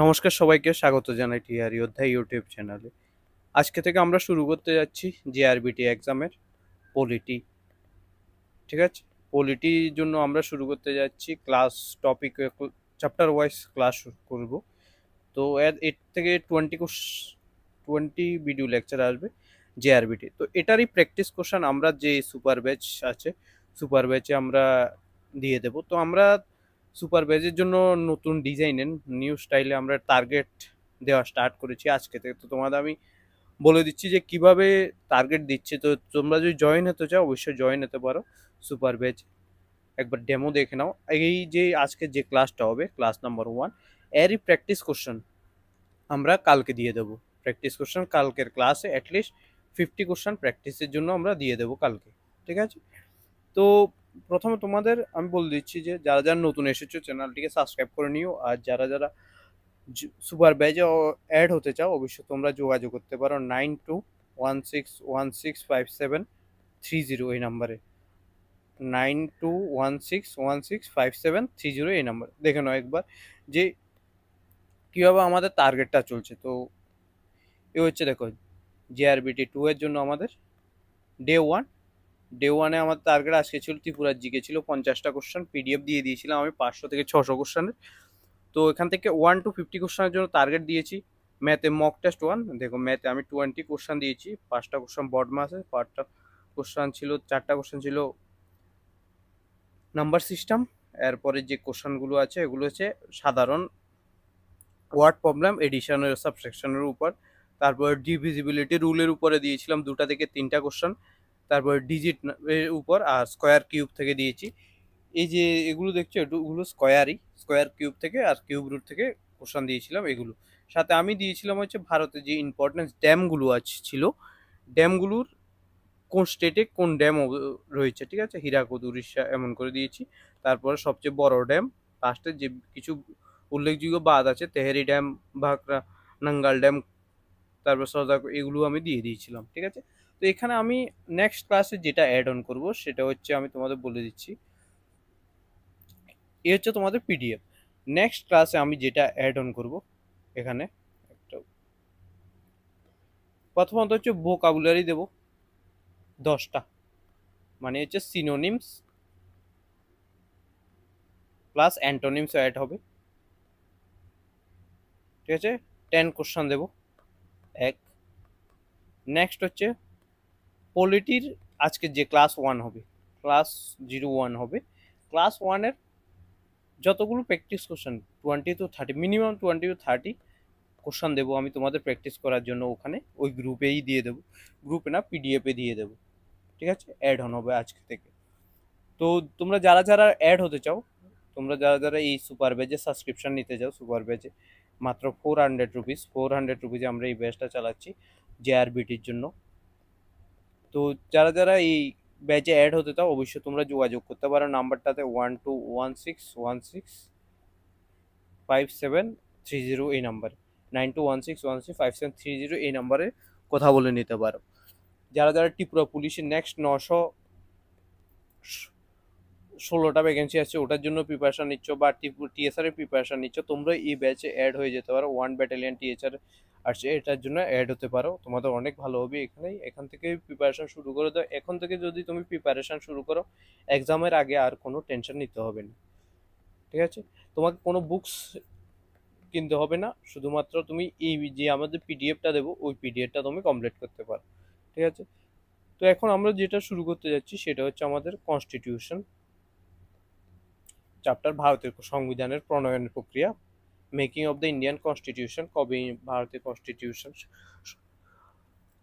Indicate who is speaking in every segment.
Speaker 1: নমস্কার, সবাইকে স্বাগত জানাই টিআরই অধ্যায় ইউটিউব চ্যানেলে। আজকে থেকে আমরা শুরু করতে যাচ্ছি জেআরবিটি এক্সামের পলিটি। ঠিক আছে, পলিটির জন্য আমরা শুরু করতে যাচ্ছি class topic chapter wise class করব। তো এর থেকে 20 ভিডিও লেকচার আসবে জেআরবিটি। তো এটারই প্র্যাকটিস কোশ্চেন আমরা যে সুপার ব্যাচ আছে, সুপার ব্যাচে আমরা দিয়ে দেব। তো আমরা সুপার ব্যাচের জন্য নতুন ডিজাইনের নিউ স্টাইলে আমরা টার্গেট দেওয়া স্টার্ট করেছি আজকে থেকে। তো তোমাদের আমি বলে দিচ্ছি যে কিভাবে টার্গেট দিচ্ছে। তো তোমরা যদি জয়েন হতে চাও অবশ্যই জয়েন হতে পারো সুপার ব্যাচ। একবার ডেমো দেখে নাও। এই যে আজকে যে ক্লাসটা হবে ক্লাস নাম্বার 1, এরই প্র্যাকটিস কোশ্চেন আমরা কালকে দিয়ে দেবো। প্র্যাকটিস কোশ্চেন কালকের ক্লাসে অ্যাটলিস্ট 50 কোশ্চেন প্র্যাকটিসের জন্য আমরা দিয়ে দেবো কালকে। ঠিক আছে, তো প্রথমে তোমাদের আমি বলে দিচ্ছি যে যারা যারা নতুন এসেছো চ্যানেলটিকে সাবস্ক্রাইব করে নিও। আর যারা যারা সুপার ব্যাচে অ্যাড হতে চাও অবশ্যই তোমরা যোগাযোগ করতে পারো 9216165730 এই নাম্বারে। 9216165730 এই নাম্বার দেখে নাও একবার যে কীভাবে আমাদের টার্গেটটা চলছে। তো এ হচ্ছে দেখো জেআরবিটি 2 এর জন্য আমাদের ডে 1। ডে 1-এ আমার টার্গেট আজকে ছিল ত্রিপুরার জিকে ছিল 50টা কোশ্চেন, পিডিএফ দিয়ে দিয়েছিলাম আমি 500 থেকে 600 কোশ্চেনের। তো এখান থেকে 1 to 50 কোশ্চেনের জন্য টার্গেট দিয়েছি। ম্যাথে মক টেস্ট 1, দেখো ম্যাথে আমি 20 কোশ্চেন দিয়েছি। 5টা কোশ্চেন বড মাসে, 5টা কোশ্চেন ছিল, 4টা কোশ্চেন ছিল নাম্বার সিস্টেম। এরপরে যে কোশ্চেনগুলো আছে এগুলো হচ্ছে সাধারণ ওয়ার্ড প্রবলেম, এডিশন এর সাবসেকশনের উপর। তারপর ডিভিজিবিলিটি রুলের উপরে দিয়েছিলাম 2টা থেকে 3টা কোশ্চেন। তারপর ডিজিট এর উপর আর স্কোয়ার কিউব থেকে দিয়েছি। এই যে এগুলো দেখছো এগুলো স্কোয়ারই, স্কোয়ার কিউব থেকে আর কিউব রুট থেকে কোশ্চেন দিয়েছিলাম এগুলো। সাথে আমি দিয়েছিলাম হচ্ছে ভারতে যে ইম্পর্টেন্ট ড্যামগুলো ছিল, ড্যামগুলোর কোন স্টেটে কোন ড্যাম রয়েছে। ঠিক আছে, হীরাকুদ, উড়িষ্যা এমন করে দিয়েছি। তারপরে সবচেয়ে বড় ড্যাম, লাস্টে যে কিছু উল্লেখযোগ্য বাদ আছে তেহেরি ড্যাম, ভাকরা নাঙ্গাল ড্যাম, তারপর সদা, এগুলো আমি দিয়ে দিয়েছিলাম। ঠিক আছে, তো এখানে আমি নেক্সট ক্লাসে যেটা অ্যাড অন করবো সেটা হচ্ছে আমি তোমাদের বলে দিচ্ছি, এ হচ্ছে তোমাদের পিডিএফ। নেক্সট ক্লাসে আমি যেটা অ্যাড অন করবো এখানে একটা প্রথমত হচ্ছে ভোকাবুলারি দেবো 10টা, মানে হচ্ছে সিনোনিমস প্লাস অ্যান্টোনিমস অ্যাড হবে। ঠিক আছে, 10 কোশ্চেন দেবো এক। নেক্সট হচ্ছে পলিটির আজকে যে ক্লাস 1 হবে, ক্লাস 01 হবে। ক্লাস 1-এর যতগুলো practice question 20 to 30, minimum 20 to 30 question দেবো আমি তোমাদের প্র্যাকটিস করার জন্য। ওখানে ওই গ্রুপেই দিয়ে দেবো, গ্রুপে না পিডিএফে দিয়ে দেবো। ঠিক আছে, অ্যাড অন হবে আজকে থেকে। তো তোমরা যারা যারা অ্যাড হতে চাও, তোমরা যারা যারা এই সুপার ব্যাচে সাবস্ক্রিপশন নিতে চাও, সুপার ব্যাচে মাত্র 400 রুপিস, 400 রুপিজে আমরা এই ব্যাচটা চালাচ্ছি জেআরবিটির জন্য। তো যারা যারা এই ব্যাচে অ্যাড হতে চাও অবশ্যই তোমরা যোগাযোগ করতে পারো নাম্বারটাতে 9216165730 এই নাম্বারে, 9216165730 এই নাম্বারে কথা বলে নিতে পারো। যারা যারা ত্রিপুরা পুলিশের নেক্সট 916টা ভ্যাকেন্সি আছে ওটার জন্য প্রিপারেশন নিচ্ছ বা টিএসআর এর প্রিপারেশন নিচ্ছ, তোমরা এই ব্যাচে অ্যাড হয়ে যেতে পারো। 1 ব্যাটালিয়ন টিএসআর আসছে, এটার জন্য অ্যাড হতে পারো, তোমাদের অনেক ভালো হবে। এখান থেকে প্রিপারেশন শুরু করে দাও। এখন থেকে যদি তুমি প্রিপারেশন শুরু করো এক্সামের আগে আর কোনো টেনশন নিতে হবে না। ঠিক আছে, তোমাকে কোনো বুকস কিনতে হবে না, শুধুমাত্র তুমি এই যে আমাদের পিডিএফটা দেবো ওই পিডিএফটা তুমি কমপ্লিট করতে পারো। ঠিক আছে, তো এখন আমরা যেটা শুরু করতে যাচ্ছি সেটা হচ্ছে আমাদের কনস্টিটিউশন চ্যাপ্টার, ভারতের সংবিধানের প্রণয়ন প্রক্রিয়া, making of the Indian constitution. কবে ভারতের কনস্টিটিউশন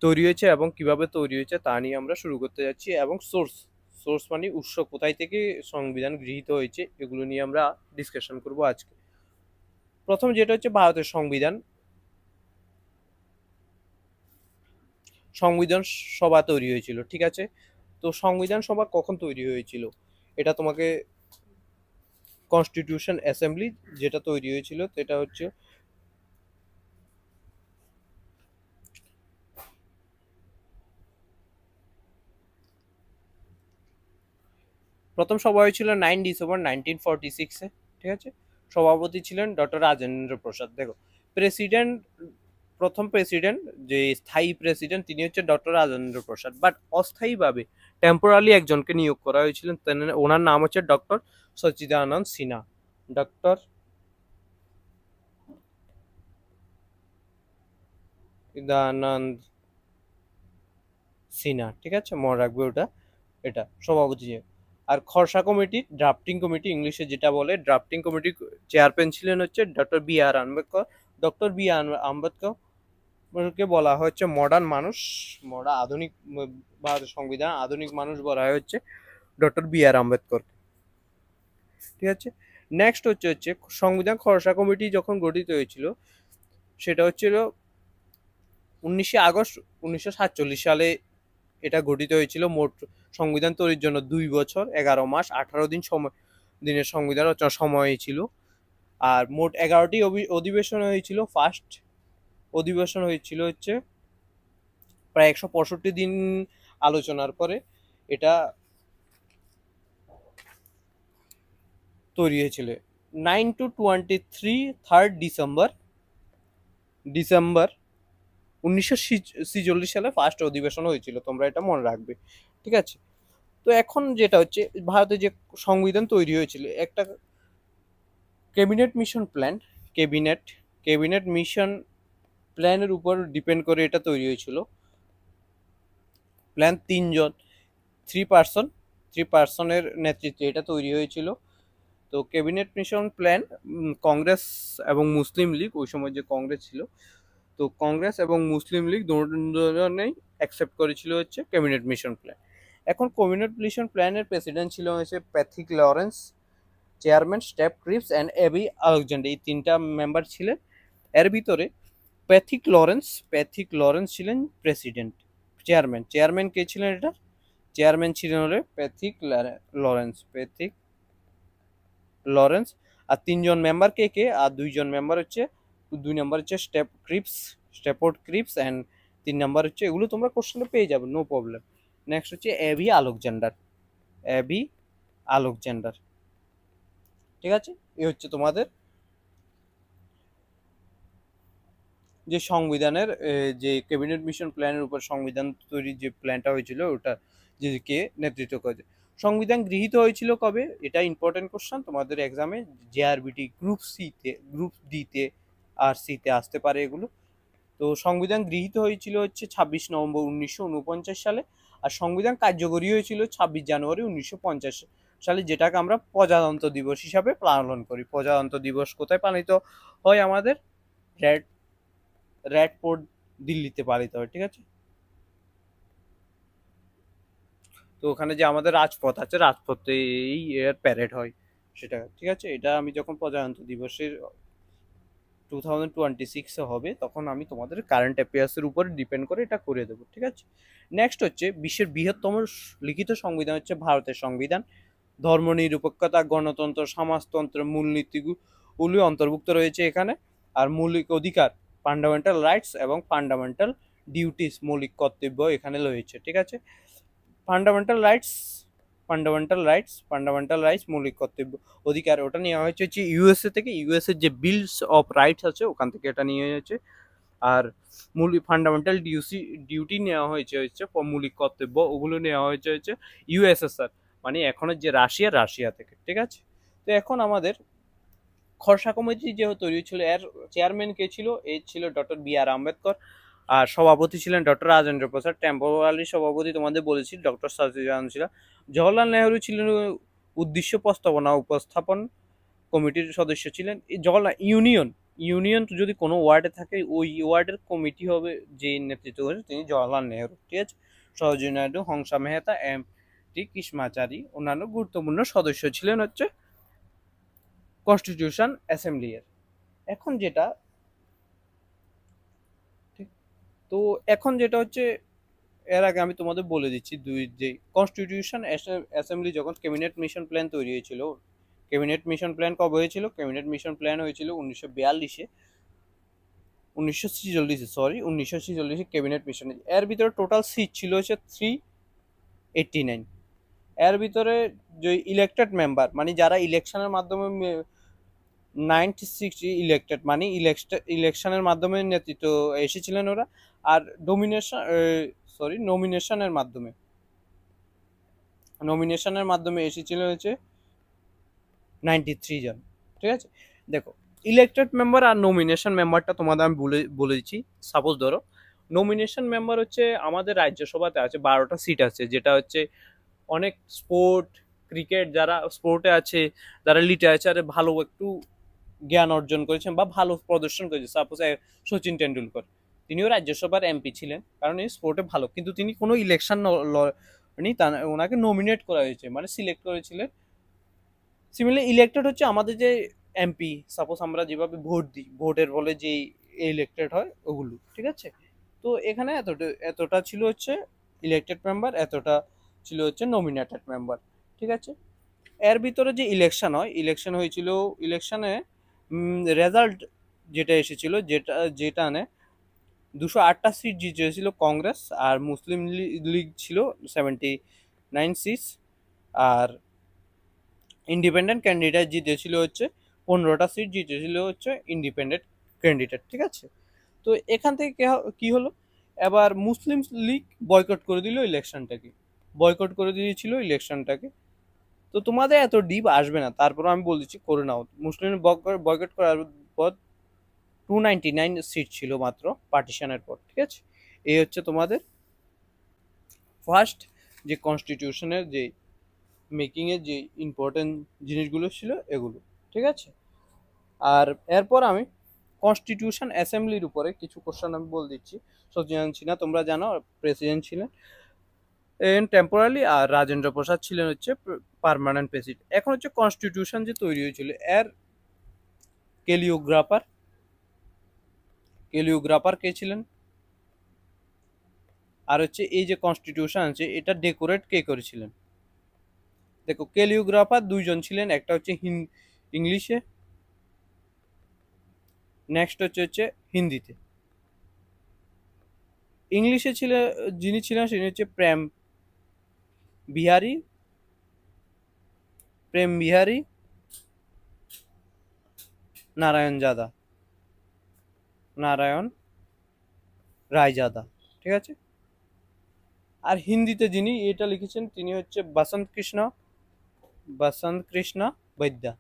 Speaker 1: তৈরি হয়েছে এবং কিভাবে তৈরি হয়েছে তা নিয়ে আমরা শুরু করতে যাচ্ছি। এবং সোর্স, সোর্স মানে উৎস, কোথায় থেকে সংবিধান গৃহীত হয়েছে এগুলো নিয়ে আমরা ডিসকাশন করব আজকে। প্রথম যেটা হচ্ছে ভারতের সংবিধান। সংবিধান সভা তৈরি হয়েছিল। ঠিক আছে, তো সংবিধান সভা কখন তৈরি হয়েছিল এটা তোমাকে, কনস্টিটিউশন অ্যাসেম্বলি যেটা তৈরি হয়েছিল সেটা হচ্ছে প্রথম সভা হয়েছিল 9 ডিসেম্বর 1946-এ। ঠিক আছে, সভাপতি ছিলেন ডক্টর রাজেন্দ্র প্রসাদ। দেখো, প্রেসিডেন্ট, প্রথম প্রেসিডেন্ট যে স্থায়ী প্রেসিডেন্ট তিনি হচ্ছে ডক্টর রাজেন্দ্র প্রসাদ, বাট অস্থায়ীভাবে টেম্পোরালি একজনকে নিয়োগ করা হয়েছিলেন, ওনার নাম হচ্ছে ডক্টর সচিদানন্দ সিনহা। ডক্টর সচিদানন্দ সিনহা, ঠিক আছে, মনে রাখবে ওটা, এটা সভাপতি। আর খরসা কমিটি, ড্রাফটিং কমিটি ইংলিশে যেটা বলে, ড্রাফটিং কমিটি চেয়ারম্যান ছিলেন হচ্ছে ডক্টর বি আর আম্বেদকর। ডক্টর বি আর আম্বেদকরকে বলা হচ্ছে মডার্ন মানুষ, আধুনিক ভারতের সংবিধান আধুনিক মানুষ বলা হয় হচ্ছে ডক্টর বি আর আম্বেদকর, ঠিক আছে। নেক্সট হচ্ছে সংবিধান খরসা কমিটি যখন গঠিত হয়েছিল সেটা হচ্ছিল 19 আগস্ট 1947 সালে এটা গঠিত হয়েছিল। মোট সংবিধান তৈরির জন্য 2 বছর 11 মাস 18 দিন সময়, দিনের সংবিধান রচনার সময় ছিল। আর মোট 11টি অধিবেশন হয়েছিল। ফার্স্ট অধিবেশন হয়েছিল হচ্ছে প্রায় 165 দিন আলোচনার পরে এটা তৈরি হয়েছিল। 9 to 23 3rd ডিসেম্বর 1946 সালে ফার্স্ট অধিবেশন হয়েছিল, তোমরা এটা মনে রাখবে, ঠিক আছে। তো এখন যেটা হচ্ছে ভারতে যে সংবিধান তৈরি হয়েছিল, একটা cabinet mission plan, cabinet mission প্ল্যানের উপর ডিপেন্ড করে এটা তৈরি হয়েছিল। প্ল্যান থ্রি পার্সনের নেতৃত্বে এটা তৈরি হয়েছিল। তো ক্যাবিনেট মিশন প্ল্যান কংগ্রেস এবং মুসলিম লীগ, ওই সময় যে কংগ্রেস ছিল, তো কংগ্রেস এবং মুসলিম লীগ দুজনেই অ্যাকসেপ্ট করেছিল হচ্ছে ক্যাবিনেট মিশন প্ল্যান। এখন ক্যাবিনেট মিশন প্ল্যানের প্রেসিডেন্ট ছিল হচ্ছে Pethick Lawrence, chairman Stafford Cripps and A V Alexander, এই তিনটা মেম্বার ছিলেন। এর ভিতরে প্যাথিক লরেন্স ছিলেন প্রেসিডেন্ট। চেয়ারম্যান কে ছিলেন এটা? চেয়ারম্যান ছিলেন হলে প্যাথিক লরেন্স। আর 3জন মেম্বার কে আর 2জন মেম্বার হচ্ছে, 2 নম্বর হচ্ছে স্টেপোর্ড ক্রিপস অ্যান্ড 3 নম্বর হচ্ছে, এগুলো তোমরা কোশ্চেনে পেয়ে যাবে, নো প্রবলেম। নেক্সট হচ্ছে এবি আলেকজান্ডার, ঠিক আছে। এই হচ্ছে তোমাদের যে সংবিধানের যে ক্যাবিনেট মিশন প্ল্যানের উপর সংবিধান তৈরির যে প্ল্যানটা হয়েছিল ওটা যে কে নেতৃত্ব করেছে। সংবিধান গৃহীত হয়েছিল কবে? এটা ইম্পর্টেন্ট কোশ্চেন তোমাদের এক্সামে, জেআরবিটি গ্রুপ ডিতে আর সিতে আসতে পারে এগুলো। তো সংবিধান গৃহীত হয়েছিল হচ্ছে 26 নভেম্বর 1949 সালে, আর সংবিধান কার্যকরী হয়েছিল 26 জানুয়ারি 1950 সালে, যেটাকে আমরা প্রজাতন্ত্র দিবস হিসাবে পালন করি। প্রজাতন্ত্র দিবস কোথায় পালিত হয়? আমাদের রেড ফোর্ট দিল্লিতে পালিত হয়, ঠিক আছে। তো ওখানে যে আমাদের রাজপথ আছে, রাজপথে এই এর প্যারেড হয় সেটা, ঠিক আছে। এটা আমি যখন প্রজাতন্ত্র দিবসের 2026 হবে তখন আমি তোমাদের কারেন্ট অ্যাফেয়ার্সের উপর ডিপেন্ড করে এটা করে দেবো, ঠিক আছে। নেক্সট হচ্ছে বিশ্বের বৃহত্তম লিখিত সংবিধান হচ্ছে ভারতের সংবিধান। ধর্মনিরপেক্ষতা, গণতন্ত্র, সমাজতন্ত্র, মূলনীতিগুলি অন্তর্ভুক্ত রয়েছে এখানে। আর মৌলিক অধিকার, ফান্ডামেন্টাল রাইটস এবং ফান্ডামেন্টাল ডিউটিস, মৌলিক কর্তব্য এখানে রয়েছে, ঠিক আছে। ফান্ডামেন্টাল রাইটস মৌলিক কর্তব্য অধিকার, ওটা নেওয়া হয়েছে হচ্ছে ইউএসএ থেকে। ইউএসএ যে বিলস অফ রাইটস আছে ওখান থেকে এটা নিয়ে হয়েছে। আর ফান্ডামেন্টাল ডিউটি নেওয়া হয়েছে হচ্ছে মৌলিক কর্তব্য, ওগুলো নেওয়া হয়েছে হচ্ছে ইউএসএসআর, মানে এখনের যে রাশিয়া থেকে, ঠিক আছে। তো এখন আমাদের খরসা কমিটি যে তৈরি ছিল, এর চেয়ারম্যান কে ছিল? এই ছিল ডক্টর বি আর আম্বেদকর। আর সভাপতি ছিলেন ডক্টর রাজেন্দ্র প্রসাদ। টেম্পোরারি সভাপতি তোমাদের বলেছি ডক্টর সচিদানন্দ সিনহা। জওহরলাল নেহরু ছিলেন উদ্দেশ্য প্রস্তাবনা উপস্থাপন কমিটির সদস্য ছিলেন। জওহরলাল ইউনিয়ন যদি কোনো ওয়ার্ডে থাকে ওই ওয়ার্ডের কমিটি হবে, যে নেতৃত্ব করেন তিনি জওহরলাল নেহরু, ঠিক আছে। সরোজিনী নাইডু, হংসা মেহতা, এম টি কৃষ্ণমাচারী অন্যান্য গুরুত্বপূর্ণ সদস্য ছিলেন হচ্ছে কনস্টিটিউশন অ্যাসেম্বলি এর। এখন যেটা ঠিক, তো এখন যেটা হচ্ছে, এর আগে আমি তোমাদের বলে দিচ্ছি যে কনস্টিটিউশন অ্যাসেম্বলি যখন ক্যাবিনেট মিশন প্ল্যান তৈরি হয়েছিল, ক্যাবিনেট মিশন প্ল্যান কবে হয়েছিল? ক্যাবিনেট মিশন প্ল্যান হয়েছিল 1946 ক্যাবিনেট মিশন। এর ভিতরে টোটাল সিট ছিল হচ্ছে 389। এর ভিতরে যে ইলেক্টেড মেম্বার, মানে যারা ইলেকশনের মাধ্যমে 96 ইলেক্টেড, মানে ইলেকশনের মাধ্যমে নেতৃত্ব এসেছিলেন ওরা। আর নমিনেশনের মাধ্যমে এসেছিল হচ্ছে 93 জন। ঠিক আছে, দেখো ইলেক্টেড মেম্বার আর নমিনেশন মেম্বারটা তোমাদের আমি বলে দিচ্ছি। সাপোজ ধরো নমিনেশন মেম্বার হচ্ছে আমাদের রাজ্যসভাতে আছে 12টা সিট আছে, যেটা হচ্ছে অনেক ক্রিকেট যারা স্পোর্টে আছে, যারা লিটারেচারে ভালো একটু জ্ঞান অর্জন করেছেন বা ভালো প্রদর্শন করেছেন, সাপোজ সচিন টেন্ডুলকর, তিনিও রাজ্যসভার এমপি ছিলেন, কারণ এই স্পোর্টে ভালো, কিন্তু তিনি কোনো ইলেকশন লড়েনি, ওনাকে নমিনেট করা হয়েছে, মানে সিলেক্ট করেছিলেন। সিমিলারলি ইলেক্টেড হচ্ছে আমাদের যে এমপি, সাপোজ আমরা যেভাবে ভোট দিই, ভোটের ফলে যে ইলেক্টেড হয় ওগুলো। ঠিক আছে, তো এখানে এতটা ছিল হচ্ছে ইলেক্টেড মেম্বার, এতটা ছিল হচ্ছে নমিনেটেড মেম্বার। ঠিক আছে, এর ভিতরে যে ইলেকশন হয়, ইলেকশন হয়েছিল, ইলেকশনে রেজাল্ট যেটা এসেছিল, যেটা 208টা সিট জিতেছিল কংগ্রেস, আর মুসলিম লীগ ছিল 79 সিট, আর ইন্ডিপেন্ডেন্ট ক্যান্ডিডেট জিতেছিল হচ্ছে 15টা সিট জিতেছিল হচ্ছে ইন্ডিপেন্ডেন্ট ক্যান্ডিডেট। ঠিক আছে, তো এখান থেকে কি হলো, এবার মুসলিম লীগ বয়কট করে দিল ইলেকশনটাকে, তো তোমাদের এত ডিপ আসবে না, তারপর আমি বলছি করে নাও। মুসলিম বয়কট করার পর 299 সিট ছিল মাত্র পার্টিশনের পর। ঠিক আছে, এই হচ্ছে তোমাদের ফার্স্ট যে কনস্টিটিউশনের যে মেকিং এর যে ইম্পর্টেন্ট জিনিসগুলো ছিল এগুলো। ঠিক আছে, আর এরপর আমি কনস্টিটিউশন অ্যাসেম্বলির উপরে কিছু কোশ্চেন আমি বলে দিচ্ছি। সত্যেন্দ্র সিনহা তোমরা জানো প্রেসিডেন্ট ছিলেন টেম্পোরারি, আর রাজেন্দ্র প্রসাদ ছিলেন হচ্ছে পার্মানেন্ট প্রেসিডেন্ট। এখন হচ্ছে কনস্টিটিউশন যে তৈরি হয়েছিল, এর কেলিওগ্রাফার কে ছিলেন, আর হচ্ছে এই যে কনস্টিটিউশন আছে এটা ডেকোরেট কে করেছিলেন। দেখো কেলিওগ্রাফার দুইজন ছিলেন, একটা হচ্ছে ইংলিশে, নেক্সট হচ্ছে হিন্দিতে। ইংলিশে যিনি ছিলেন তিনি হচ্ছে প্রেম বিহারী নারায়ণ রায়জাদা। ঠিক আছে, আর হিন্দিতে যিনি এটা লিখেছেন তিনি হচ্ছে বসন্ত কৃষ্ণ বৈদ্যা।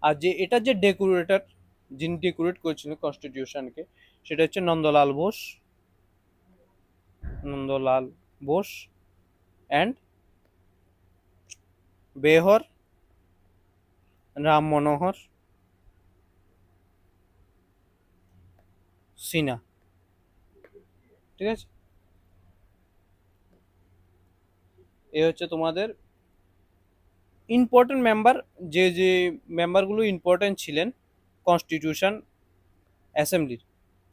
Speaker 1: আর যে এটা যে যিনি ডেকোরেট করেছিলেন কনস্টিটিউশনকে, সেটা হচ্ছে নন্দলাল বোস অ্যান্ড বেহর রাম মনোহর সিনহা। ঠিক আছে, এ হচ্ছে তোমাদের ইম্পর্টেন্ট মেম্বার, যে মেম্বারগুলো ইম্পর্টেন্ট ছিলেন কনস্টিটিউশন অ্যাসেম্বলির।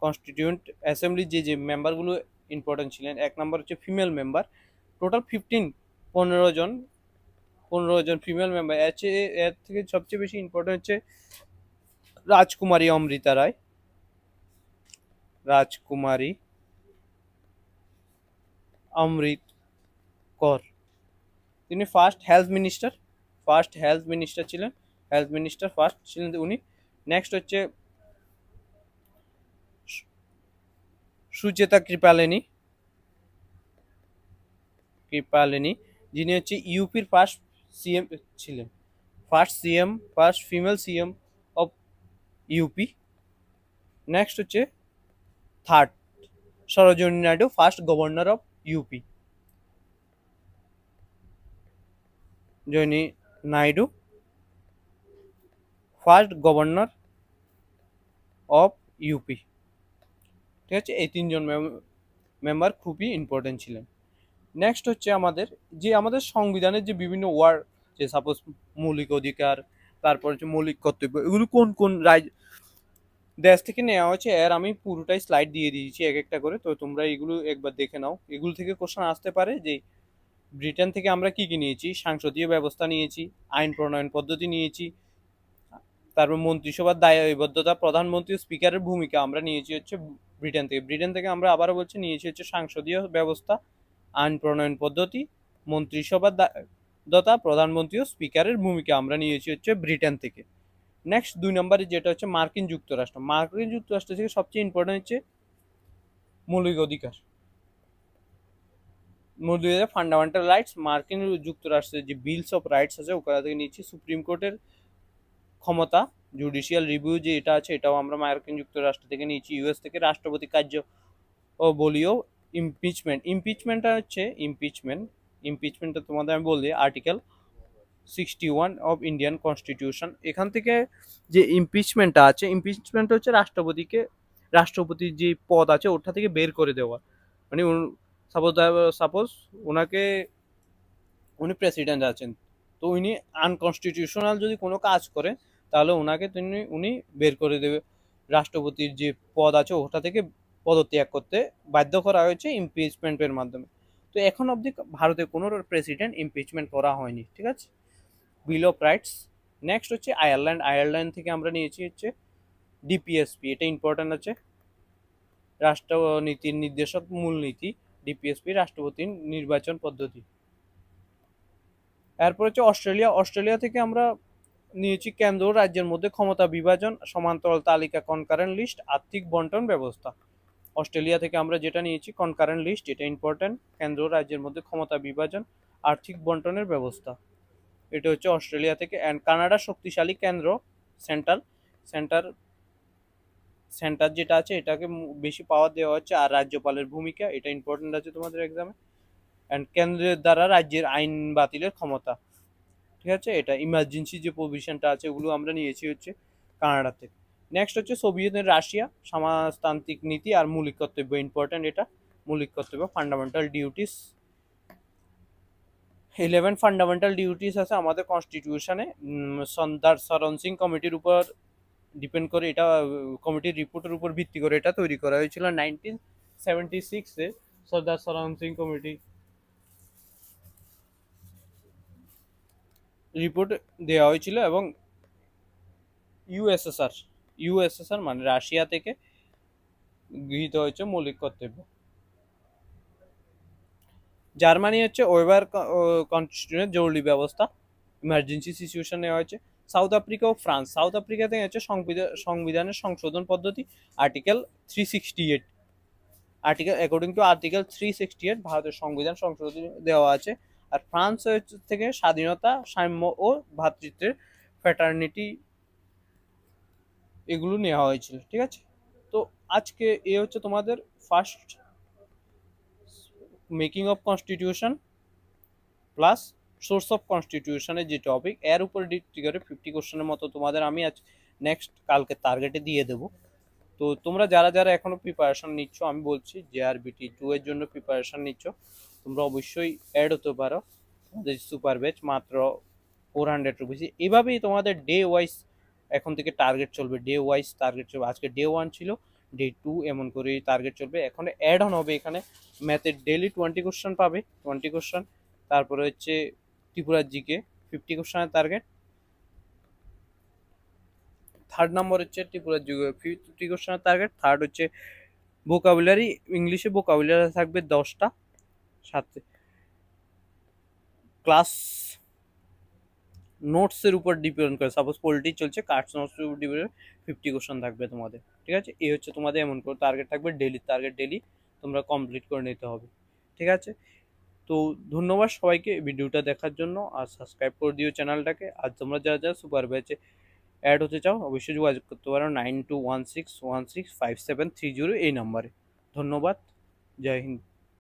Speaker 1: কনস্টিটিউন্ট অ্যাসেম্বলির যে মেম্বারগুলো ইম্পর্টেন্ট ছিলেন, এক নম্বর হচ্ছে ফিমেল মেম্বার, টোটাল 15 জন ফিমেল মেম্বার। এর থেকে সবচেয়ে বেশি ইম্পর্টেন্ট হচ্ছে রাজকুমারী অমৃত কর, তিনি ফার্স্ট হেলথ মিনিস্টার ছিলেন উনি। নেক্সট হচ্ছে সুচেতা কৃপালিনী, যিনি হচ্ছে ইউপির ফার্স্ট সিএম ছিলেন, first female CM of UP. Next হচ্ছে third Sarojini Naidu, first governor of UP. জয়নী Naidu, first governor of UP. ঠিক আছে, এই তিনজন মেম্বার খুবই ইম্পর্টেন্ট ছিলেন। নেক্সট হচ্ছে আমাদের সংবিধানের যে বিভিন্ন ওয়ার্ড, যে সাপোজ মৌলিক অধিকার, তারপর হচ্ছে মৌলিক কর্তব্য, এগুলো কোন কোন দেশ থেকে নেওয়া হয়েছে, এর আমি পুরোটাই স্লাইড দিয়ে দিয়েছি এক একটা করে, তো তোমরা এগুলো একবার দেখে নাও। এগুলো থেকে কোশ্চেন আসতে পারে যে ব্রিটেন থেকে আমরা কি কি নিয়েছি, সাংসদীয় ব্যবস্থা নিয়েছি, আইন প্রণয়ন পদ্ধতি নিয়েছি, তারপর মন্ত্রিসভার দায়বদ্ধতা, প্রধানমন্ত্রী স্পিকারের ভূমিকা আমরা নিয়েছি হচ্ছে ব্রিটেন থেকে আমরা আবারও বলছি নিয়েছি হচ্ছে সাংসদীয় ব্যবস্থা, আইন প্রণয়ন পদ্ধতি, মন্ত্রিসভার তথা প্রধানমন্ত্রী ও স্পিকারের ভূমিকা আমরা নিয়েছি হচ্ছে ব্রিটেন থেকে। নেক্সট 2 নম্বরে যেটা হচ্ছে মার্কিন যুক্তরাষ্ট্র। মার্কিন যুক্তরাষ্ট্র থেকে সবচেয়ে ইম্পর্টেন্ট হচ্ছে মৌলিক অধিকার, মৌলিক ফান্ডামেন্টাল রাইটস। মার্কিন যুক্তরাষ্ট্রের যে বিলস অফ রাইটস আছে ওখান থেকে নিচ্ছি। সুপ্রিম কোর্টের ক্ষমতা, জুডিশিয়াল রিভিউ যে এটা আছে এটাও আমরা মার্কিন যুক্তরাষ্ট্র থেকে নিয়েছি। ইউএস থেকে রাষ্ট্রপতি কার্য ও বলিও ইমপিচমেন্টটা হচ্ছে ইমপিচমেন্টটা তোমাদের আমি বলি আর্টিকেল 61 অফ ইন্ডিয়ান কনস্টিটিউশন। এখান থেকে যে ইমপিচমেন্টটা আছে, ইমপিচমেন্ট হচ্ছে রাষ্ট্রপতির যে পদ আছে ওটা থেকে বের করে দেওয়া। মানে সাপোজ ওনাকে, উনি প্রেসিডেন্ট আছেন, তো উনি আনকনস্টিটিউশনাল যদি কোনো কাজ করে তাহলে ওনাকে উনি বের করে দেবে। রাষ্ট্রপতির যে পদ আছে ওটা থেকে পদত্যাগ করতে বাধ্য করা হয়েছে ইমপিচমেন্টের মাধ্যমে। তো এখন অবধি ভারতে কোনো প্রেসিডেন্ট ইমপিচমেন্ট করা হয়নি, ঠিক আছে। বিল অফ রাইটস। নেক্সট হচ্ছে আয়ারল্যান্ড থেকে আমরা নিয়েছি হচ্ছে ডিপিএসপি, এটা ইম্পর্টেন্ট আছে, রাষ্ট্রনীতির নির্দেশক মূলনীতি। ডিপিএসপি রাষ্ট্রপতির নির্বাচন পদ্ধতি। এরপর হচ্ছে অস্ট্রেলিয়া থেকে আমরা নিয়েছি কেন্দ্র ও রাজ্যের মধ্যে ক্ষমতা বিভাজন, সমান্তরাল তালিকা, কনকারেন্ট লিস্ট, আর্থিক বন্টন ব্যবস্থা। অস্ট্রেলিয়া থেকে আমরা যেটা নিয়েছি কনকারেন্ট লিস্ট, এটা ইম্পর্টেন্ট, কেন্দ্র ও রাজ্যের মধ্যে ক্ষমতা বিভাজন, আর্থিক বন্টনের ব্যবস্থা। এটা হচ্ছে অস্ট্রেলিয়া থেকে। অ্যান্ড কানাডা শক্তিশালী কেন্দ্র, সেন্ট্রাল সেন্টার সেন্টার যেটা আছে এটাকে বেশি পাওয়ার দেওয়া হচ্ছে, আর রাজ্যপালের ভূমিকা, এটা ইম্পর্টেন্ট আছে তোমাদের এক্সামে। অ্যান্ড কেন্দ্রের দ্বারা রাজ্যের আইন বাতিলের ক্ষমতা, ঠিক আছে। এটা ইমার্জেন্সি যে প্রভিশনটা আছে ওগুলো আমরা নিয়েছি হচ্ছে কানাডাতে। নেক্সট হচ্ছে সোভিয়েত রাশিয়া, সমাজতান্ত্রিক নীতি আর মৌলিক কর্তব্য, ইম্পর্টেন্ট এটা, মৌলিক কর্তব্য, ফান্ডামেন্টাল ডিউটিস। 11 ফান্ডামেন্টাল ডিউটিস আছে আমাদের কনস্টিটিউশনে। সর্দার শরণ সিং কমিটির উপর ডিপেন্ড করে, এটা কমিটির রিপোর্টের উপর ভিত্তি করে এটা তৈরি করা হয়েছিল 1976-এ। সর্দার শরণ সিং কমিটি রিপোর্ট দেওয়া হয়েছিল এবং ইউএসএসআর মানে রাশিয়া থেকে গৃহীত হয়েছে মৌলিক কর্তব্য। জার্মানি হচ্ছে ওয়েবার কনস্টিটিউশনের জরুরি ব্যবস্থা, ইমার্জেন্সি সিচুয়েশন নেওয়া হয়েছে। সাউথ আফ্রিকা ও ফ্রান্স, সাউথ আফ্রিকাতে হচ্ছে সংবিধানের সংশোধন পদ্ধতি, আর্টিকেল 368, অ্যাকর্ডিং টু আর্টিকেল 368 ভারতের সংবিধান সংশোধন দেওয়া আছে। আর ফ্রান্স থেকে স্বাধীনতা, সাম্য ও ভ্রাতৃত্বের ফ্র্যাটার্নিটি এগুলো নেওয়া হয়েছিল, ঠিক আছে। তো আজকে এ হচ্ছে তোমাদের first making of constitution plus source of কনস্টিটিউশনের যে টপিক, এর উপর ভিত্তি করে 50 কোশ্চেনের মতো তোমাদের আমি আজ নেক্সট কালকে টার্গেটে দিয়ে দেবো। তো তোমরা যারা যারা এখনো প্রিপারেশন নিচ্ছ, আমি বলছি JRBT 2 এর জন্য প্রিপারেশন নিচ্ছ, তোমরা অবশ্যই অ্যাড হতে পারো আমাদের সুপার ব্যাচ, মাত্র 400 রুপিস। এভাবেই তোমাদের ডে ওয়াইজ এখন থেকে টার্গেট চলবে, আজকে ডে 1 ছিল, ডে 2 এমন করেই টার্গেট চলবে। এখন অ্যাড অন হবে, এখানে ম্যাথের ডেলি 20 কোশ্চেন পাবে, 20 কোশ্চেন। তারপরে হচ্ছে ত্রিপুরার জিকে 50 কোশ্চেনের টার্গেট। থার্ড নম্বর হচ্ছে ত্রিপুরার জিকে 50 কোশ্চেনের টার্গেট। থার্ড হচ্ছে ভোকাবুলারি, ইংলিশে ভোকাবুলারি থাকবে 10টা, সাথে ক্লাস নোটসের উপর ডিপেন্ড করে, সাপোজ পলিটি চলছে, কার্ডস নোটসের উপর ডিপেন্ড 50 কোশ্চেন থাকবে তোমাদের, ঠিক আছে। এই হচ্ছে তোমাদের এমন করে টার্গেট থাকবে, ডেলি তোমরা কমপ্লিট করে নিতে হবে, ঠিক আছে। তো ধন্যবাদ সবাইকে ভিডিওটা দেখার জন্য, আর সাবস্ক্রাইব করে দিও চ্যানেলটাকে। আর তোমরা যারা যারা সুপার ব্যাচে অ্যাড হতে চাও অবশ্যই যোগাযোগ করতে পারো 9216165730 এই নাম্বারে। ধন্যবাদ, জয় হিন্দ।